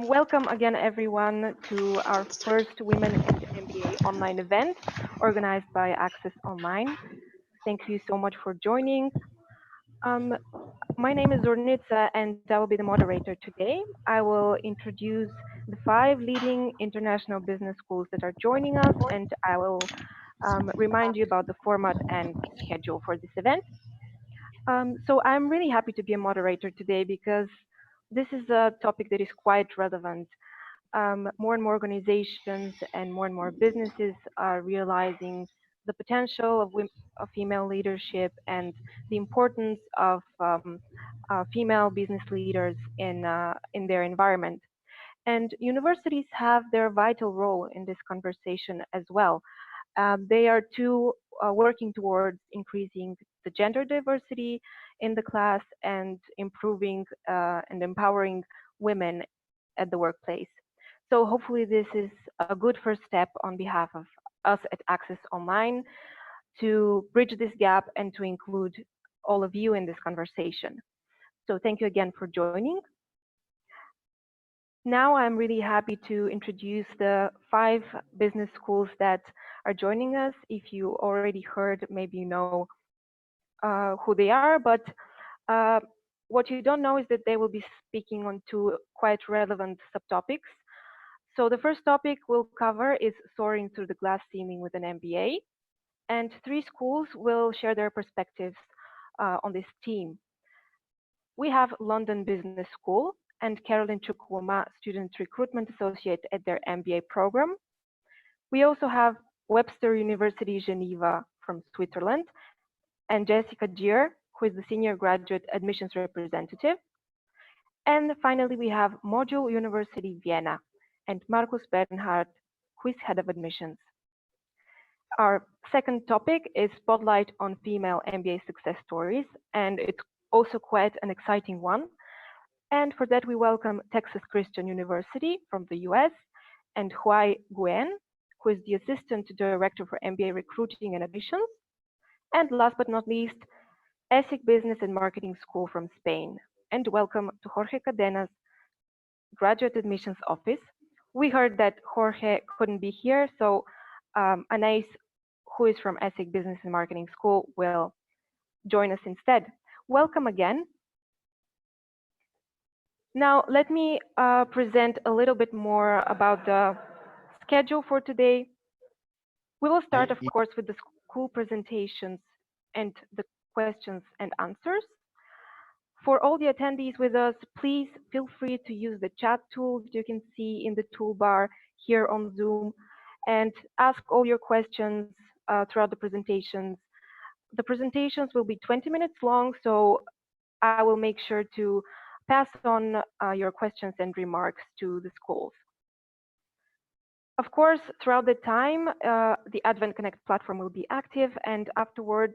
Welcome again, everyone, to our first Women in MBA online event organized by Access Online. Thank you so much for joining. Um, my name is Zornitsa, and I will be the moderator today. I will introduce the 5 leading international business schools that are joining us, and I will remind you about the format and schedule for this event. So I'm really happy to be a moderator today because this is a topic that is quite relevant. More and more organizations and more businesses are realizing the potential of female leadership and the importance of female business leaders in their environment. And universities have their vital role in this conversation as well. They are too working towards increasing the gender diversity in the class and improving and empowering women at the workplace. So hopefully this is a good first step on behalf of us at Access Online to bridge this gap and to include all of you in this conversation. So thank you again for joining. Now I'm really happy to introduce the 5 business schools that are joining us. If you already heard, maybe you know who they are, but uh, what you don't know is that they will be speaking on 2 quite relevant subtopics. So the first topic we'll cover is soaring through the glass ceiling with an MBA, and 3 schools will share their perspectives on this theme. We have London Business School and Caroline Chukwuma, Student Recruitment Associate at their MBA program. We also have Webster University Geneva from Switzerland, and Jessica Gier, who is the Senior Graduate Admissions Representative. And finally, we have Modul University Vienna and Markus Bernhard, who is Head of Admissions. Our second topic is Spotlight on Female MBA Success Stories, and it's also quite an exciting one. And for that, we welcome Texas Christian University from the US and Huai Guen, who is the Assistant Director for MBA Recruiting and Admissions. And last but not least, ESSEC Business and Marketing School from Spain. And welcome to Jorge Cadena's Graduate Admissions Office. We heard that Jorge couldn't be here, so Anais, who is from ESSEC Business and Marketing School, will join us instead. Welcome again. Now, let me present a little bit more about the schedule for today. We will start, of course, with the school presentations and the questions and answers. For all the attendees with us, please feel free to use the chat tools you can see in the toolbar here on Zoom and ask all your questions throughout the presentations. The presentations will be 20 minutes long, so I will make sure to pass on your questions and remarks to the schools. Of course, throughout the time, the Advent Connect platform will be active, and afterwards,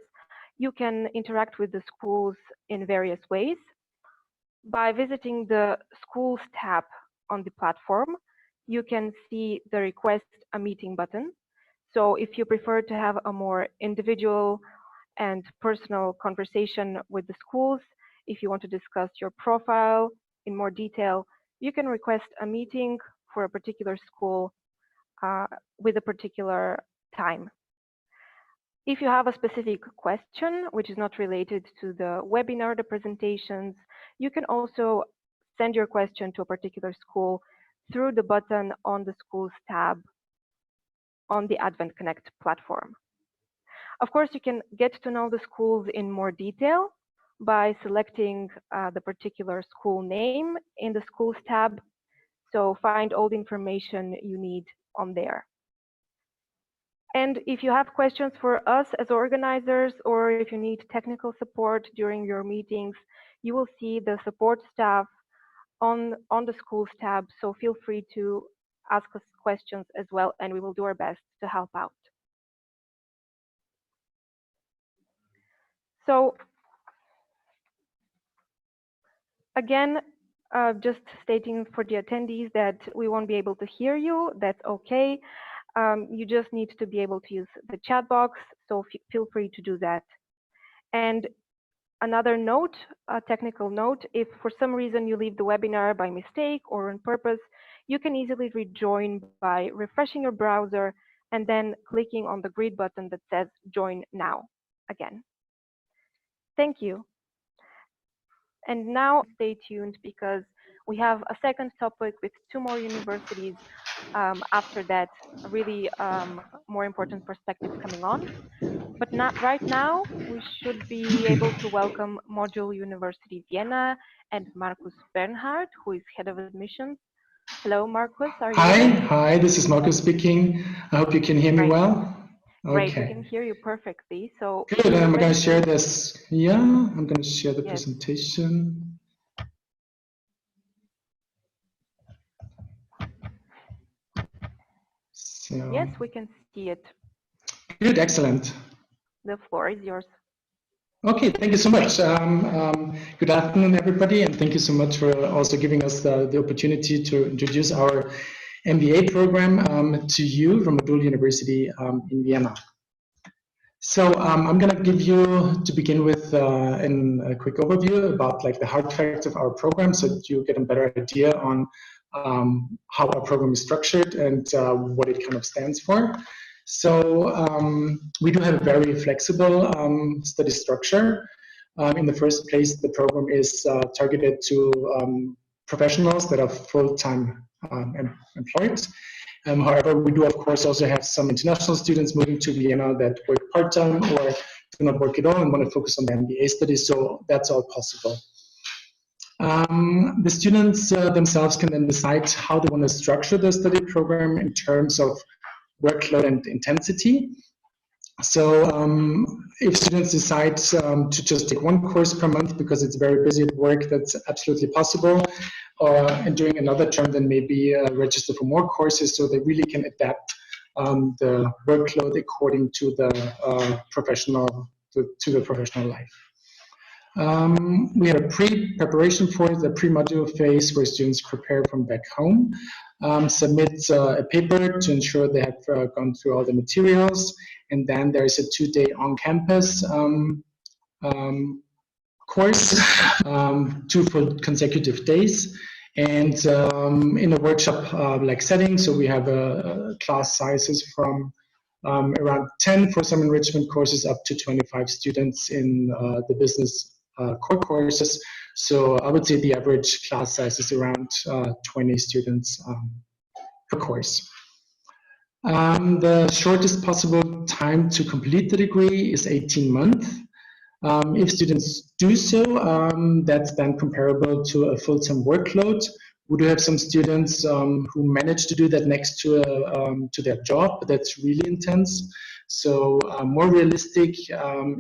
you can interact with the schools in various ways. By visiting the Schools tab on the platform, you can see the Request a Meeting button. So if you prefer to have a more individual and personal conversation with the schools, if you want to discuss your profile in more detail, you can request a meeting for a particular school with a particular time. If you have a specific question, which is not related to the webinar, the presentations, you can also send your question to a particular school through the button on the Schools tab on the Advent Connect platform. Of course, you can get to know the schools in more detail by selecting the particular school name in the Schools tab. So find all the information you need on there. And if you have questions for us as organizers, or if you need technical support during your meetings, you will see the support staff on the Schools tab. So feel free to ask us questions as well, and we will do our best to help out. So again, just stating for the attendees that we won't be able to hear you. That's okay. You just need to be able to use the chat box, so feel free to do that. And Another note, a technical note, if for some reason you leave the webinar by mistake or on purpose, you can easily rejoin by refreshing your browser and then clicking on the green button that says Join Now again. Thank you. And now stay tuned because we have a second topic with 2 more universities after that, really more important perspectives coming on. But not right now, we should be able to welcome Modul University Vienna and Markus Bernhard, who is head of admissions. Hello, Markus, are you with us? Hi, this is Markus speaking. I hope you can hear me well. Great, we Okay. can hear you perfectly. So good, I'm going to share to... this. Yeah, I'm going to share the presentation. So, yes, we can see it. Good, excellent. The floor is yours. Okay, thank you so much. Good afternoon, everybody, and thank you so much for also giving us the opportunity to introduce our MBA program to you from Modul University in Vienna. So I'm going to give you, to begin with, a quick overview about like the hard facts of our program, so that you get a better idea on how our program is structured and what it kind of stands for. So we do have a very flexible study structure. In the first place, the program is targeted to professionals that are full-time employed. However, we do, of course, also have some international students moving to Vienna that work part-time or do not work at all and want to focus on the MBA studies, so that's all possible. The students themselves can then decide how they want to structure the study program in terms of workload and intensity. So if students decide to just take one course per month because it's very busy at work, that's absolutely possible. And during another term, then maybe register for more courses, so they really can adapt the workload according to the professional life. We have a pre-preparation for the pre-module phase where students prepare from back home, submit a paper to ensure they have gone through all the materials, and then there is a 2-day on-campus course, 2 full consecutive days, and in a workshop-like setting. So we have class sizes from around 10 for some enrichment courses up to 25 students in the business core courses. So I would say the average class size is around 20 students per course. The shortest possible time to complete the degree is 18 months. If students do so, that's then comparable to a full-time workload. We do have some students who manage to do that next to their job, but that's really intense. So more realistic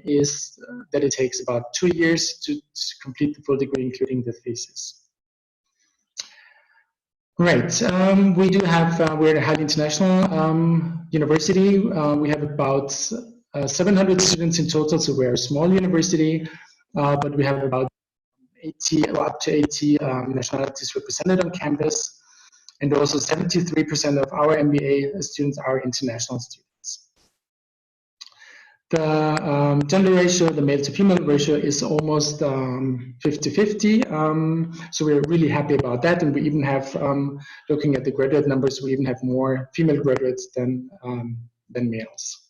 is that it takes about 2 years to complete the full degree, including the thesis. Right. We do have, we're a highly international university. We have about 700 students in total, so we're a small university, but we have about 80 or up to 80 nationalities represented on campus, and also 73% of our MBA students are international students. The gender ratio, the male to female ratio, is almost 50-50, so we're really happy about that, and we even have, looking at the graduate numbers, we even have more female graduates than males.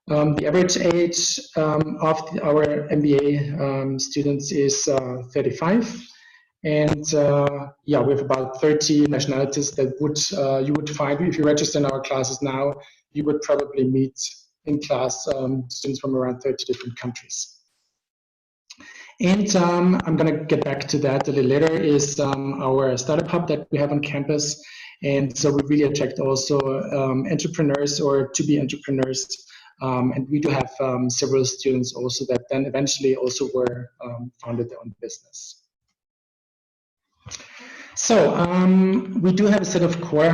The average age of our MBA students is 35, and yeah, we have about 30 nationalities that you would find if you register in our classes now. You would probably meet in class students from around 30 different countries. And I'm going to get back to that a little later, is our startup hub that we have on campus. And so we really attract also entrepreneurs or to-be entrepreneurs. And we do have several students also that then eventually also were founded their own business. So we do have a set of core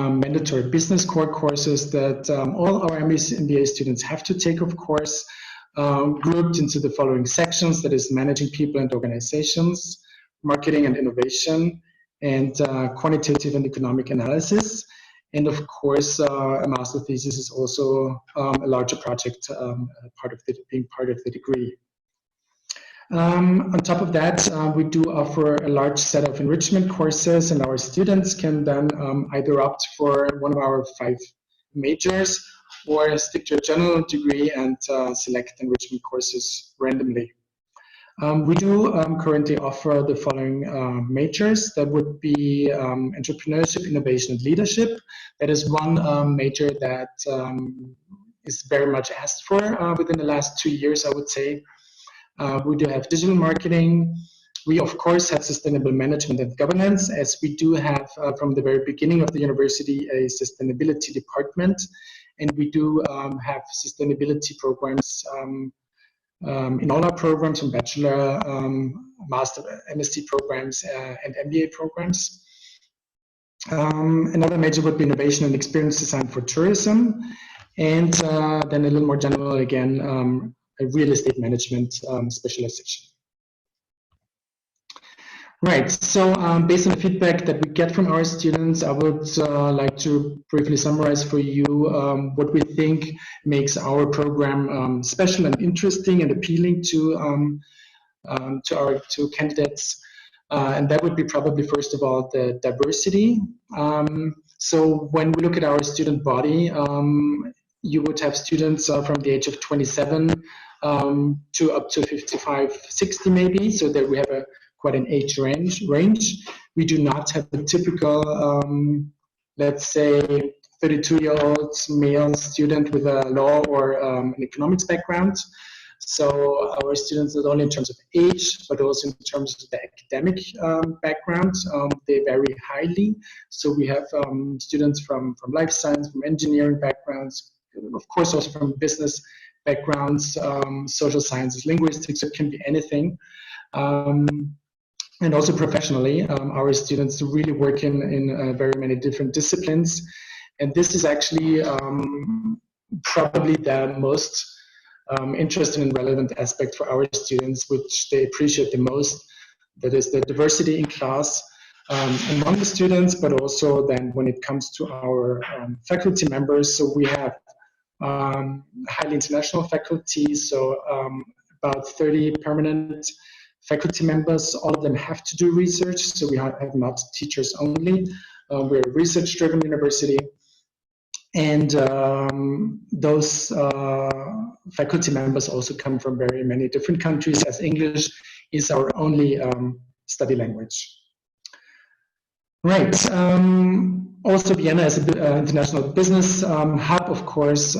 mandatory business core courses that all our MBA students have to take, of course, grouped into the following sections: that is managing people and organizations, marketing and innovation, and quantitative and economic analysis. And of course, a master thesis is also a larger project, being part of the degree. On top of that, we do offer a large set of enrichment courses, and our students can then either opt for one of our 5 majors or stick to a general degree and select enrichment courses randomly. We do currently offer the following majors. That would be entrepreneurship, innovation, and leadership. That is one major that is very much asked for within the last 2 years, I would say. We do have digital marketing. We, of course, have sustainable management and governance, as we do have, from the very beginning of the university, a sustainability department. And we do have sustainability programs in all our programs, from bachelor, master, MSc programs, and MBA programs. Another major would be innovation and experience design for tourism. And then a little more general, again, a real estate management specialization. Right, so based on the feedback that we get from our students, I would like to briefly summarize for you what we think makes our program special and interesting and appealing to our candidates. And that would be probably, first of all, the diversity. So when we look at our student body, you would have students from the age of 27 to up to 55, 60 maybe, so that we have quite an age range. We do not have the typical, let's say, 32-year-old male student with a law or an economics background. So our students, not only in terms of age, but also in terms of the academic background, they vary highly. So we have students from life science, from engineering backgrounds, of course also from business backgrounds, social sciences, linguistics, it can be anything. And also professionally, our students really work in very many different disciplines. And this is actually probably the most interesting and relevant aspect for our students, which they appreciate the most. That is the diversity in class among the students, but also then when it comes to our faculty members. So we have highly international faculty, so about 30 permanent faculty members. All of them have to do research, so we have not teachers only. We're a research-driven university. And those faculty members also come from very many different countries, as English is our only study language. Right. Also, Vienna as an international business hub, of course,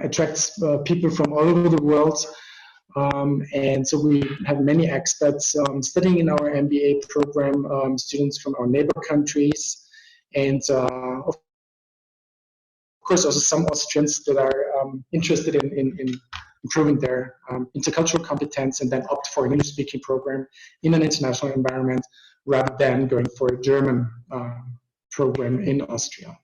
attracts people from all over the world. And so we have many experts studying in our MBA program, students from our neighbor countries, and of course also some Austrians that are interested in improving their intercultural competence and then opt for an English-speaking program in an international environment rather than going for a German program in Austria.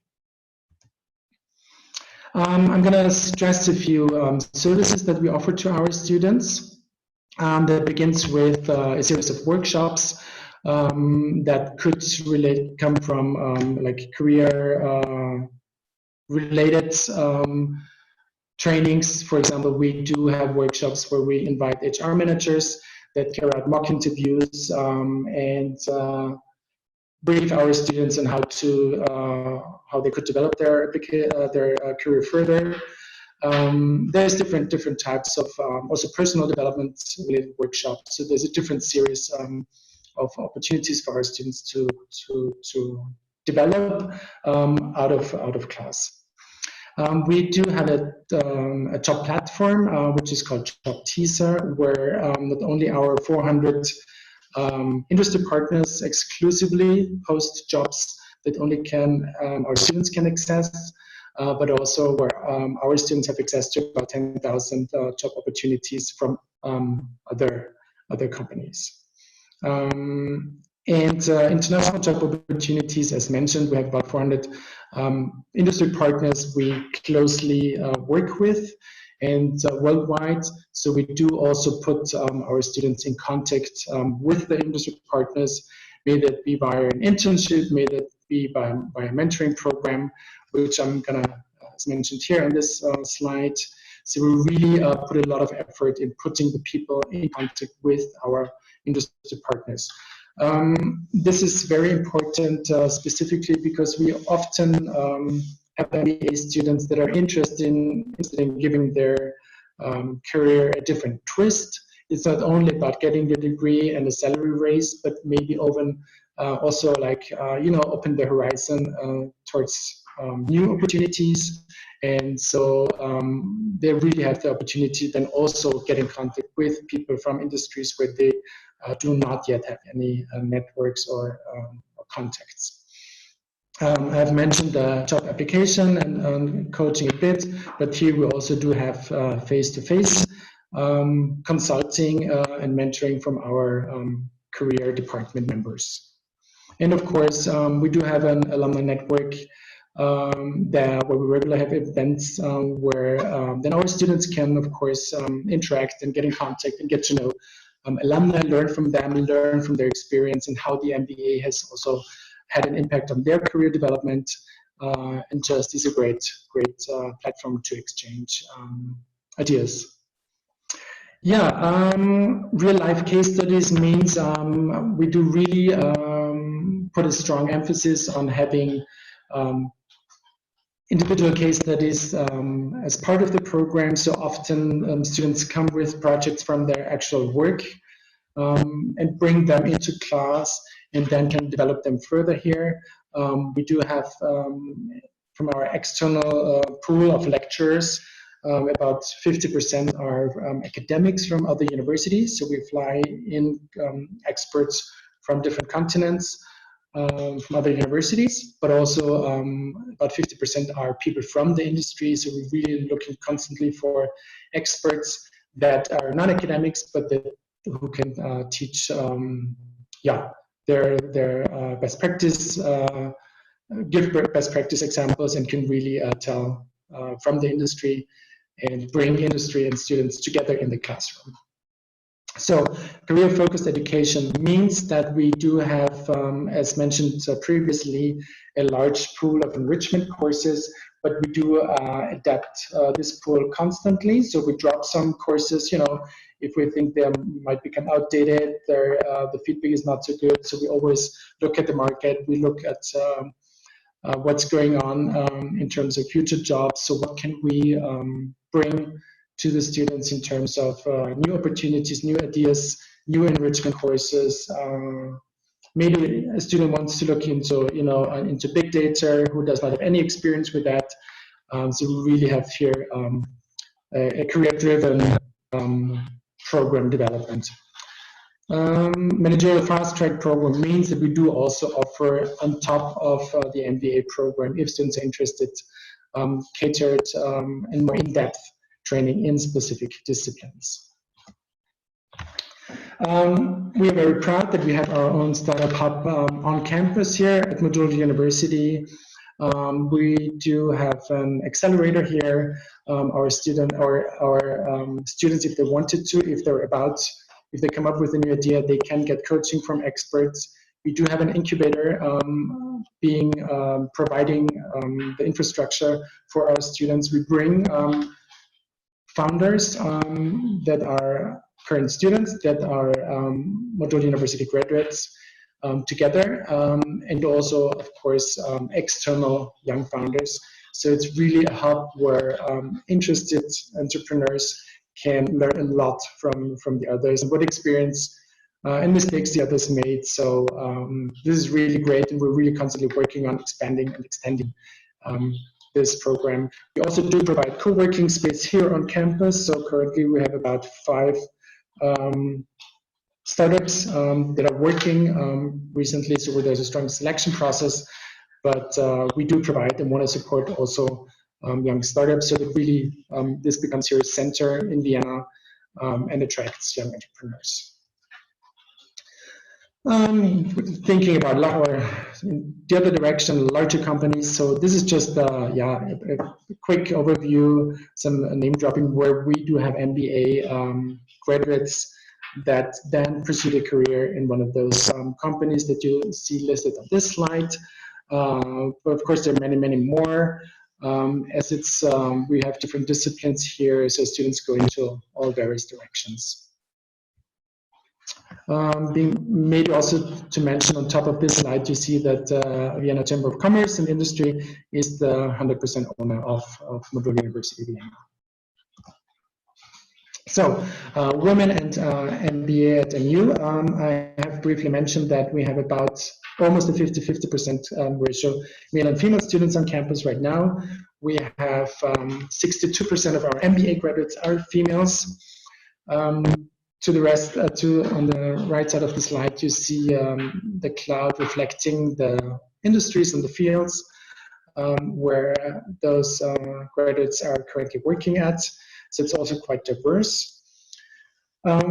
I'm going to stress a few services that we offer to our students. That begins with a series of workshops that could come from like career related trainings. For example, we do have workshops where we invite HR managers that carry out mock interviews and brief our students on how they could develop their career further. There's different types of also personal development related workshops. So there's a different series of opportunities for our students to develop out of class. We do have a job platform which is called Job Teaser, where not only our 400 industry partners exclusively post jobs that only our students can access, but also where our students have access to about 10,000 job opportunities from other companies. And international job opportunities, as mentioned, we have about 400 industry partners we closely work with and worldwide. So we do also put our students in contact with the industry partners, may that be via an internship, may that be by a mentoring program, which I'm gonna, as mentioned here on this slide. So we really put a lot of effort in putting the people in contact with our industry partners. This is very important specifically because we often have MBA students that are interested in giving their career a different twist. It's not only about getting the degree and a salary raise, but maybe even also like open the horizon towards new opportunities. And so they really have the opportunity then also get in contact with people from industries where they do not yet have any networks or contacts. I've mentioned the job application and coaching a bit, but here we also do have face-to-face consulting and mentoring from our career department members. And of course, we do have an alumni network where we regularly have events where then our students can, of course, interact and get in contact and get to know alumni, learn from them, learn from their experience and how the MBA has also had an impact on their career development, and just is a great platform to exchange ideas. Yeah, real life case studies means we do really put a strong emphasis on having individual case studies as part of the program. So often students come with projects from their actual work and bring them into class and then can develop them further here. We do have from our external pool of lecturers, about 50% are academics from other universities. So we fly in experts from different continents, from other universities, but also about 50% are people from the industry. So we're really looking constantly for experts that are non-academics, but that who can teach their best practice, give best practice examples, and can really tell from the industry and bring industry and students together in the classroom. So career-focused education means that we do have, as mentioned previously, a large pool of enrichment courses, but we do adapt this pool constantly. So we drop some courses, if we think they might become outdated, the feedback is not so good. So we always look at the market, we look at what's going on in terms of future jobs. So what can we bring to the students in terms of new opportunities, new ideas, new enrichment courses. Maybe a student wants to look into, into big data, who does not have any experience with that. So we really have here a career-driven program development. Managerial fast track program means that we do also offer, on top of the MBA program, if students are interested, catered and more in-depth training in specific disciplines. We are very proud that we have our own startup hub on campus here at Modul University. We do have an accelerator here. Our students, if they wanted to, if they come up with a new idea, they can get coaching from experts. We do have an incubator providing the infrastructure for our students. We bring founders that are current students, that are Modul University graduates together, and also, of course, external young founders. So it's really a hub where interested entrepreneurs can learn a lot from the others and what experience and mistakes the others made. So this is really great, and we're really constantly working on expanding and extending this program. We also do provide co-working space here on campus. So currently we have about 5 startups that are working recently. So there's a strong selection process, but we do provide and want to support also young startups, so that really this becomes here a center in Vienna and attracts young entrepreneurs. Thinking about the other direction, larger companies. So this is just a quick overview, some name dropping, where we do have MBA graduates that then pursue a career in one of those companies that you see listed on this slide. But of course, there are many more. as it's we have different disciplines here, so students go into all various directions. Maybe also to mention on top of this slide, you see that Vienna Chamber of Commerce and Industry is the 100% owner of Modul University Vienna. So, women and MBA at MU, I have briefly mentioned that we have about almost a 50-50% ratio male and female students on campus right now. We have 62% of our MBA graduates are females. To the rest, on the right side of the slide, you see the cloud reflecting the industries and the fields where those graduates are currently working at. So it's also quite diverse.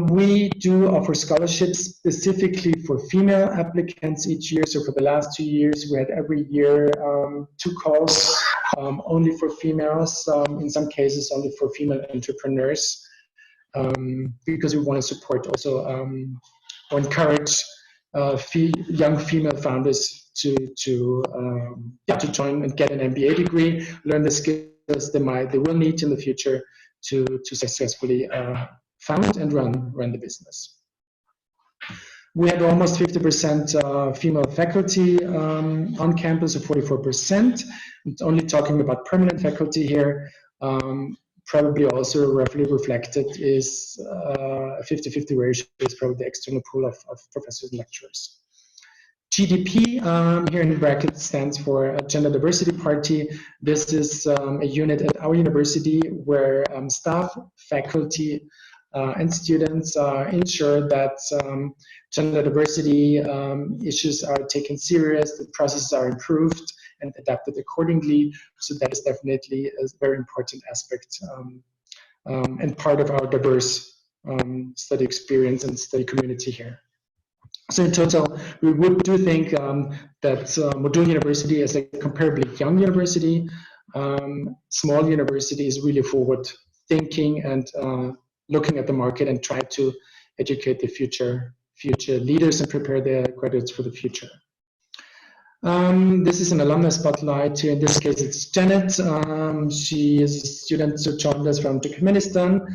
We do offer scholarships specifically for female applicants each year. So for the last 2 years, we had every year 2 calls only for females, in some cases only for female entrepreneurs. Because we want to support also or encourage young female founders to join and get an MBA degree, learn the skills they will need in the future to successfully found and run the business. We had almost 50% female faculty on campus, or 44%. It's only talking about permanent faculty here. Probably also roughly reflected is a 50-50 ratio is probably the external pool of professors and lecturers. GDP here in brackets stands for Gender Diversity Party. This is a unit at our university where staff, faculty, and students ensure that gender diversity issues are taken serious, the processes are improved and adapted accordingly. So that is definitely a very important aspect and part of our diverse study experience and study community here. So in total, we do think that Modul University is a comparably young university. Small university is really forward thinking and looking at the market and try to educate the future leaders and prepare their graduates for the future. This is an alumni spotlight. Here in this case, it's Janet. She is a student who joined us from Turkmenistan.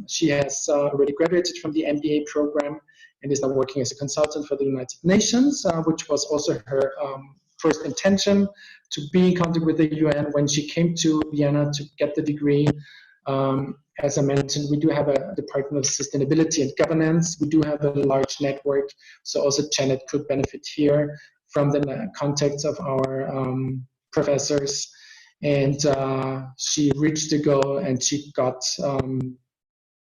She has already graduated from the MBA program and is now working as a consultant for the United Nations, which was also her first intention, to be in contact with the UN when she came to Vienna to get the degree. As I mentioned, we do have a Department of Sustainability and Governance. We do have a large network, so also Janet could benefit here from the contacts of our professors. And she reached the goal and she got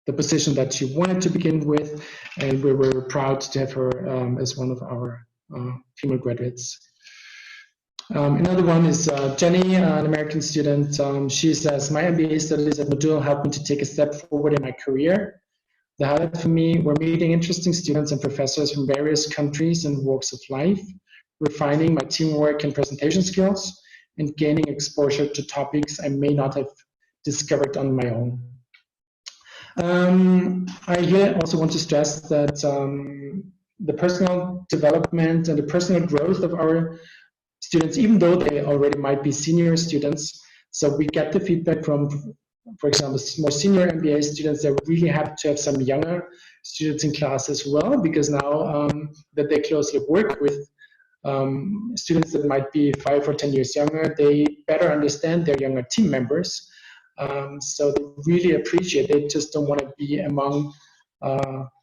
the position that she wanted to begin with, and we were proud to have her as one of our female graduates. Another one is Jenny, an American student. She says, my MBA studies at Modul helped me to take a step forward in my career. The highlight for me were meeting interesting students and professors from various countries and walks of life, refining my teamwork and presentation skills, and gaining exposure to topics I may not have discovered on my own. I here also want to stress that the personal development and the personal growth of our students, even though they already might be senior students, so we get the feedback from, for example, more senior MBA students, they're really happy to have some younger students in class as well, because now that they closely work with students that might be 5 or 10 years younger, they better understand their younger team members. So they really appreciate it. They just don't want to be among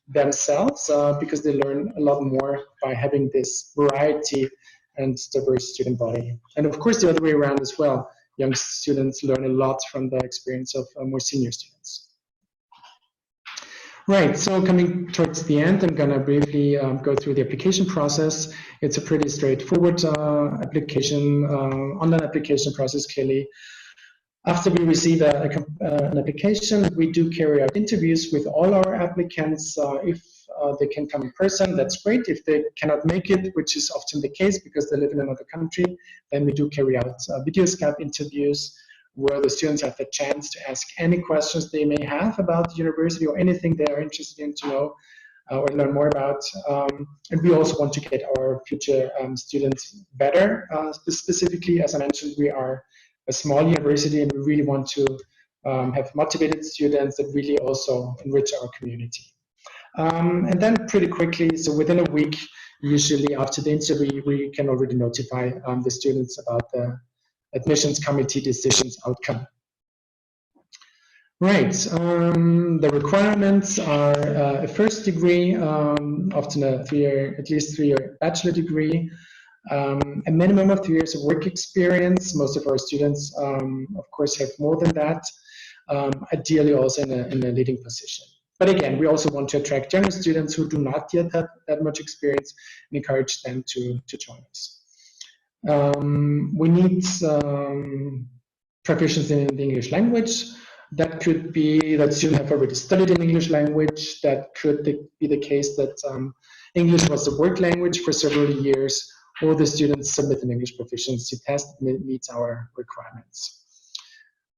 themselves because they learn a lot more by having this variety and diverse student body. And of course, the other way around as well. Young students learn a lot from the experience of more senior students. Right, so coming towards the end, I'm going to briefly go through the application process. It's a pretty straightforward online application process, clearly. After we receive an application, we do carry out interviews with all our applicants. If they can come in person, that's great. If they cannot make it, which is often the case because they live in another country, then we do carry out video Skype interviews where the students have the chance to ask any questions they may have about the university or anything they are interested in to know. or learn more about. And we also want to get our future students better. Specifically, as I mentioned, we are a small university and we really want to have motivated students that really also enrich our community. And then pretty quickly, so within a week, usually after the interview, we can already notify the students about the admissions committee decisions outcome. Right, the requirements are a first degree, often a at least 3-year bachelor degree, a minimum of 3 years of work experience. Most of our students, of course, have more than that, ideally also in a leading position. But again, we also want to attract younger students who do not yet have that much experience and encourage them to join us. We need proficiency in the English language. That could be that students have already studied in English language. That could be the case that English was the work language for several years, or the students submit an English proficiency test that meets our requirements.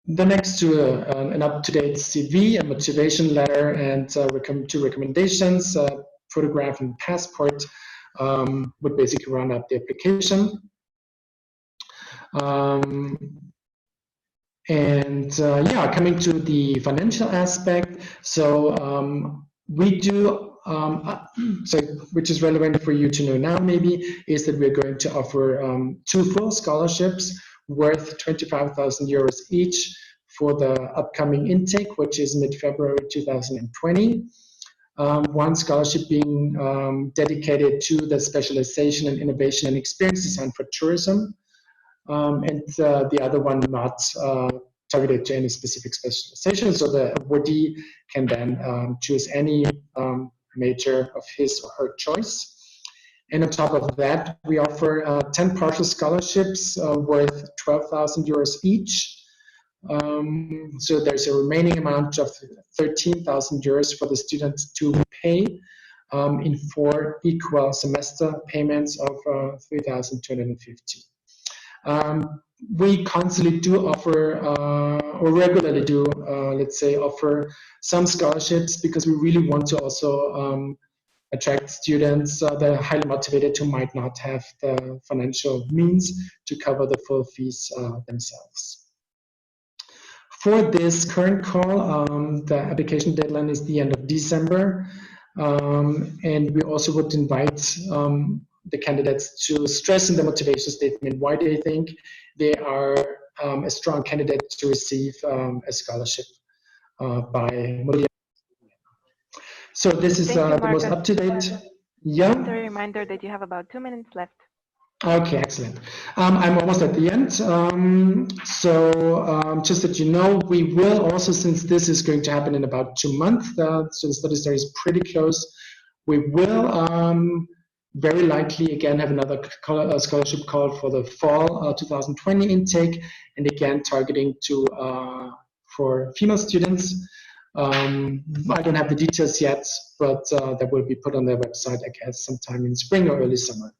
The next to an up-to-date CV, a motivation letter, and two recommendations, photograph and passport would basically round up the application. Yeah, coming to the financial aspect, so we do, which is relevant for you to know now maybe, is that we're going to offer 2 full scholarships worth 25,000 euros each for the upcoming intake, which is mid-February 2020. One scholarship being dedicated to the specialization in innovation and experience design for tourism, and the other one not targeted to any specific specialization. So the awardee can then choose any major of his or her choice. And on top of that, we offer 10 partial scholarships worth 12,000 euros each. So there's a remaining amount of 13,000 euros for the students to pay in 4 equal semester payments of 3,250. We constantly do offer, or regularly do, let's say, offer some scholarships because we really want to also attract students that are highly motivated who might not have the financial means to cover the full fees themselves. For this current call, the application deadline is the end of December, and we also would invite the candidates to stress in the motivation statement why they think they are a strong candidate to receive a scholarship by Modul. So this is the most up-to-date. Yeah. Just a reminder that you have about 2 minutes left. Okay, excellent. I'm almost at the end. Just that you know, we will also, since this is going to happen in about 2 months, so the study start is pretty close, we will very likely again have another scholarship call for the fall 2020 intake, and again targeting to for female students. I don't have the details yet, but that will be put on their website, I guess, sometime in spring or early summer.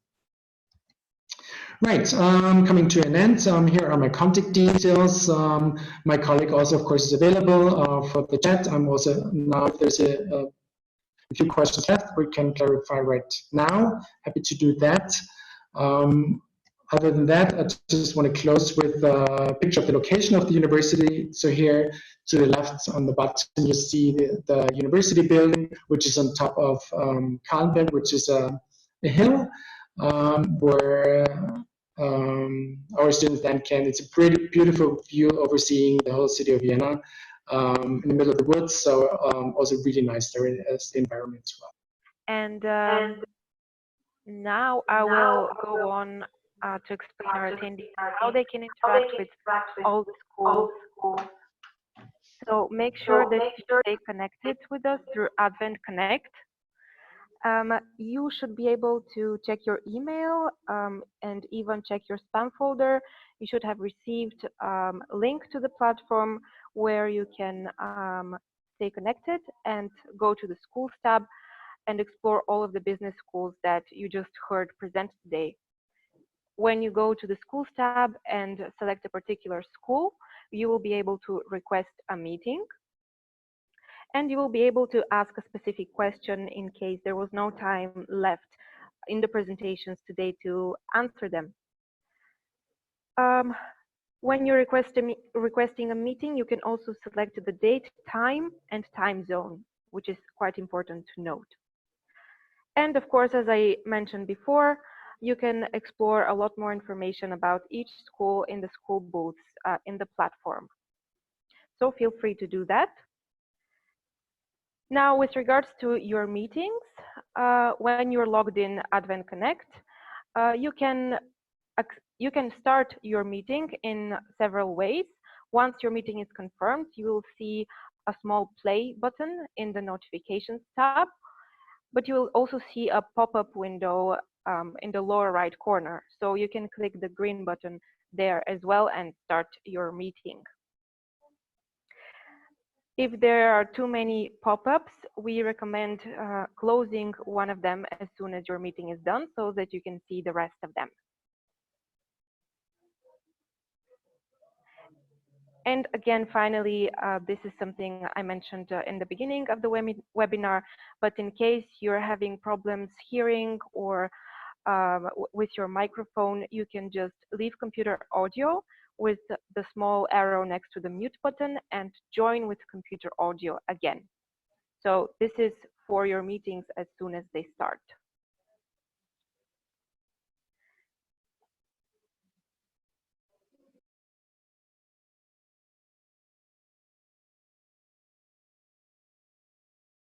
Right, coming to an end, here are my contact details. My colleague also, of course, is available for the chat. I'm also, now if there's a few questions left, we can clarify right now. Happy to do that. Other than that, I just want to close with a picture of the location of the university. So here to the left on the bottom, you see the university building, which is on top of Kahlenberg, which is a hill where our students then can, it's a pretty beautiful view overseeing the whole city of Vienna in the middle of the woods. So also really nice there as the environment as well. And now I will go on to explain our attendees how they can interact with all the schools. So make sure that you stay connected with us through Advent Connect. You should be able to check your email and even check your spam folder. You should have received a link to the platform where you can stay connected and go to the schools tab and explore all of the business schools that you just heard present today. When you go to the schools tab and select a particular school, you will be able to request a meeting. And you will be able to ask a specific question in case there was no time left in the presentations today to answer them. When you're requesting a meeting, you can also select the date, time, and time zone, which is quite important to note. And of course, as I mentioned before, you can explore a lot more information about each school in the school booths in the platform. So feel free to do that. Now, with regards to your meetings, when you're logged in Advent Connect, you can start your meeting in several ways. Once your meeting is confirmed, you will see a small play button in the notifications tab, but you will also see a pop-up window in the lower right corner. So you can click the green button there as well and start your meeting. If there are too many pop-ups, we recommend closing one of them as soon as your meeting is done so that you can see the rest of them. And again, finally, this is something I mentioned in the beginning of the webinar, but in case you're having problems hearing or with your microphone, you can just leave computer audio with the small arrow next to the mute button and join with computer audio again. So this is for your meetings as soon as they start.